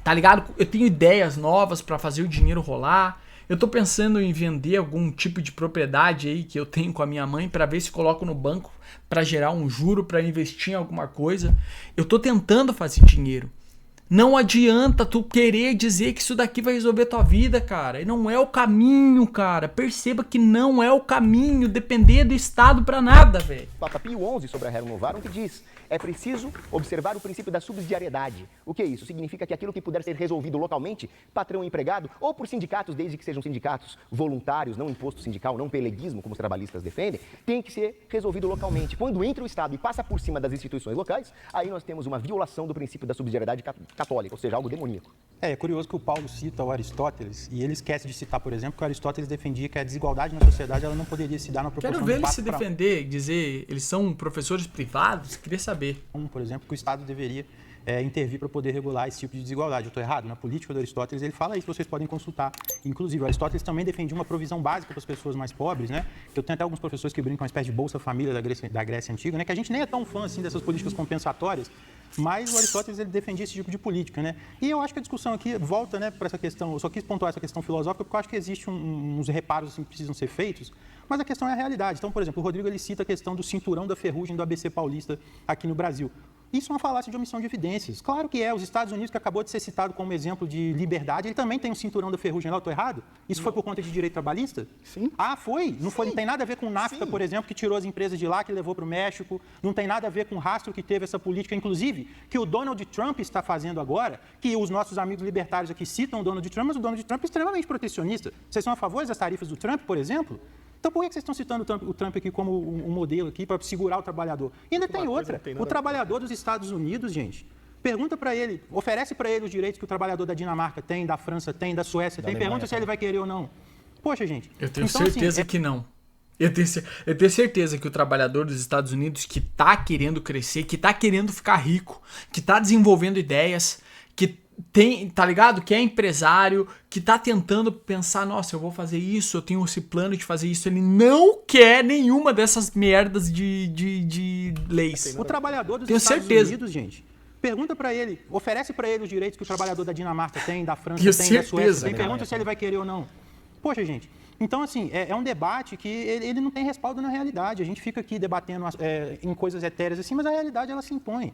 tá ligado? Eu tenho ideias novas pra fazer o dinheiro rolar. Eu tô pensando em vender algum tipo de propriedade aí que eu tenho com a minha mãe pra ver se coloco no banco pra gerar um juro, pra investir em alguma coisa. Eu tô tentando fazer dinheiro. Não adianta tu querer dizer que isso daqui vai resolver tua vida, cara. E não é o caminho, cara. Perceba que não é o caminho depender do Estado pra nada, velho. Papa Pio XI sobre a Rerum Novarum que diz: é preciso observar o princípio da subsidiariedade. O que é isso? Significa que aquilo que puder ser resolvido localmente, patrão e empregado, ou por sindicatos, desde que sejam sindicatos voluntários, não imposto sindical, não peleguismo, como os trabalhistas defendem, tem que ser resolvido localmente. Quando entra o Estado e passa por cima das instituições locais, aí nós temos uma violação do princípio da subsidiariedade católica, ou seja, algo demoníaco. É curioso que o Paulo cita o Aristóteles e ele esquece de citar, por exemplo, que o Aristóteles defendia que a desigualdade na sociedade ela não poderia se dar na proporção Quero ver de ele 4 se para 1. defender, dizer eles são professores privados, queria saber. Por exemplo, que o Estado deveria intervir para poder regular esse tipo de desigualdade. Eu estou errado? Na política do Aristóteles ele fala isso, vocês podem consultar. Inclusive, o Aristóteles também defendia uma provisão básica para as pessoas mais pobres, né? Eu tenho até alguns professores que brincam com uma espécie de Bolsa Família da Grécia Antiga, né? Que a gente nem é tão fã assim dessas políticas compensatórias, mas o Aristóteles ele defendia esse tipo de política, né? E eu acho que a discussão aqui volta, né, para essa questão. Eu só quis pontuar essa questão filosófica porque eu acho que existe uns reparos assim, que precisam ser feitos, mas a questão é a realidade. Então, por exemplo, o Rodrigo ele cita a questão do cinturão da ferrugem do ABC paulista aqui no Brasil. Isso é uma falácia de omissão de evidências. Claro que é. Os Estados Unidos, que acabou de ser citado como exemplo de liberdade, ele também tem um cinturão da ferrugem lá, eu estou errado? Isso foi por conta de direito trabalhista? Sim. Ah, foi? Não foi? Não tem nada a ver com o NAFTA, por exemplo, que tirou as empresas de lá, que levou para o México. Não tem nada a ver com o rastro que teve essa política, inclusive, que o Donald Trump está fazendo agora, que os nossos amigos libertários aqui citam o Donald Trump, mas o Donald Trump é extremamente protecionista. Vocês são a favor das tarifas do Trump, por exemplo? Então, por que vocês estão citando o Trump aqui como um modelo aqui para segurar o trabalhador? E ainda tem outra. O trabalhador dos Estados Unidos, gente, pergunta para ele, oferece para ele os direitos que o trabalhador da Dinamarca tem, da França tem, da Suécia tem, pergunta se ele vai querer ou não. Poxa, gente. Eu tenho certeza que não. Eu tenho certeza que o trabalhador dos Estados Unidos que tá querendo crescer, que tá querendo ficar rico, que tá desenvolvendo ideias, que tem, tá ligado? Que é empresário, que tá tentando pensar, nossa, eu vou fazer isso, eu tenho esse plano de fazer isso. Ele não quer nenhuma dessas merdas de leis. O trabalhador dos Estados Unidos, gente, pergunta para ele, oferece para ele os direitos que o trabalhador da Dinamarca tem, da França tem, da Suécia tem, pergunta se ele vai querer ou não. Poxa, gente. Então, assim, é um debate que ele não tem respaldo na realidade. A gente fica aqui debatendo em coisas etéreas assim, mas a realidade ela se impõe.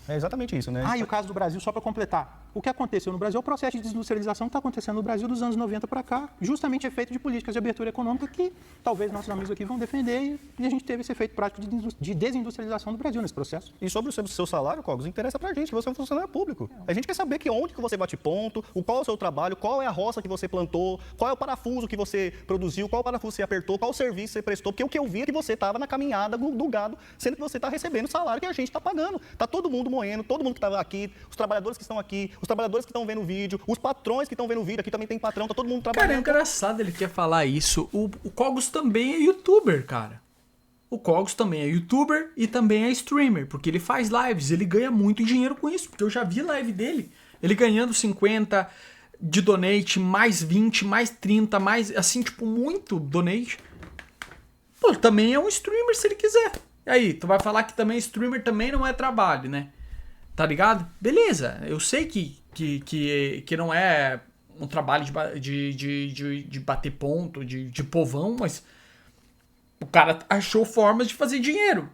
É exatamente isso, né? E o caso do Brasil, só para completar. O que aconteceu no Brasil é o processo de desindustrialização que está acontecendo no Brasil dos anos 90 para cá, justamente efeito de políticas de abertura econômica que talvez nossos amigos aqui vão defender e a gente teve esse efeito prático de desindustrialização do Brasil nesse processo. E sobre o seu salário, Cogos, interessa pra gente, que você é um funcionário público. A gente quer saber onde que você bate ponto, qual é o seu trabalho, qual é a roça que você plantou, qual é o parafuso que você produziu, qual é o parafuso que você apertou, qual o serviço que você prestou, porque o que eu vi é que você estava na caminhada do gado, sendo que você está recebendo o salário que a gente está pagando. Está todo mundo moendo, todo mundo que estava aqui, os trabalhadores que estão aqui, os trabalhadores que estão vendo o vídeo, os patrões que estão vendo o vídeo, aqui também tem patrão, tá todo mundo trabalhando. Cara, é engraçado ele quer falar isso. O Cogos também é youtuber, cara. O Cogos também é youtuber e também é streamer, porque ele faz lives, ele ganha muito dinheiro com isso, porque eu já vi live dele. Ele ganhando 50 de donate, mais 20, mais 30, mais, assim, tipo, muito donate. Pô, também é um streamer se ele quiser. E aí, tu vai falar que também streamer também não é trabalho, né? Tá ligado? Beleza, eu sei que não é um trabalho de bater ponto, de povão, mas o cara achou formas de fazer dinheiro.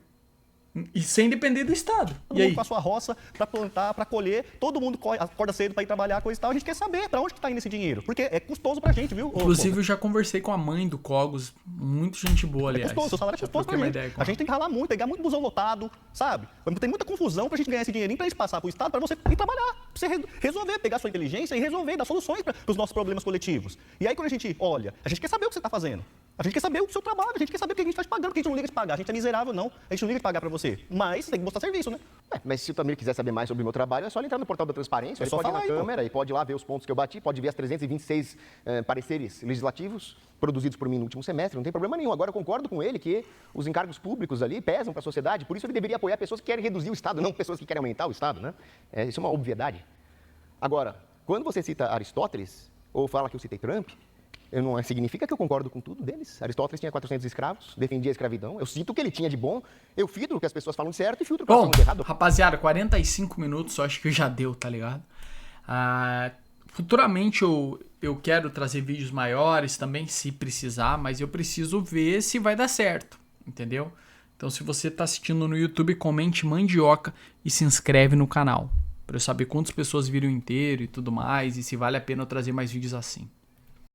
E sem depender do Estado. Todo mundo com a sua roça para plantar, para colher, todo mundo acorda cedo para ir trabalhar, coisa e tal. A gente quer saber para onde que tá indo esse dinheiro, porque é custoso pra gente, viu? Inclusive, eu já conversei com a mãe do Cogos, muito gente boa, aliás. É custoso, o salário é custoso pra gente. A gente tem que ralar muito, pegar muito busão lotado, sabe? Tem muita confusão pra gente ganhar esse dinheirinho pra gente passar pro Estado, pra você ir trabalhar, pra você resolver, pegar sua inteligência e resolver, dar soluções pros nossos problemas coletivos. E aí, quando a gente olha, a gente quer saber o que você tá fazendo. A gente quer saber o seu trabalho, a gente quer saber o que a gente está te pagando, porque a gente não liga de pagar. A gente é miserável, não. A gente não liga de pagar para você. Mas tem que mostrar serviço, né? Mas se o Tamir quiser saber mais sobre o meu trabalho, é só ele entrar no portal da transparência, É ele só pode ir falar na aí, pô. câmera e pode ir lá ver os pontos que eu bati, pode ver as 326 pareceres legislativos produzidos por mim no último semestre, não tem problema nenhum. Agora eu concordo com ele que os encargos públicos ali pesam para a sociedade, por isso ele deveria apoiar pessoas que querem reduzir o Estado, não pessoas que querem aumentar o Estado, né? Isso é uma obviedade. Agora, quando você cita Aristóteles, ou fala que eu citei Trump, não significa que eu concordo com tudo deles. Aristóteles tinha 400 escravos, defendia a escravidão. Eu cito o que ele tinha de bom, eu filtro o que as pessoas falam de certo e filtro o que elas Bom, falam de errado. rapaziada, 45 minutos, eu acho que já deu, tá ligado? Futuramente eu quero trazer vídeos maiores também, se precisar, mas eu preciso ver se vai dar certo, entendeu? Então, se você tá assistindo no YouTube, comente mandioca e se inscreve no canal, para eu saber quantas pessoas viram inteiro e tudo mais, e se vale a pena eu trazer mais vídeos assim.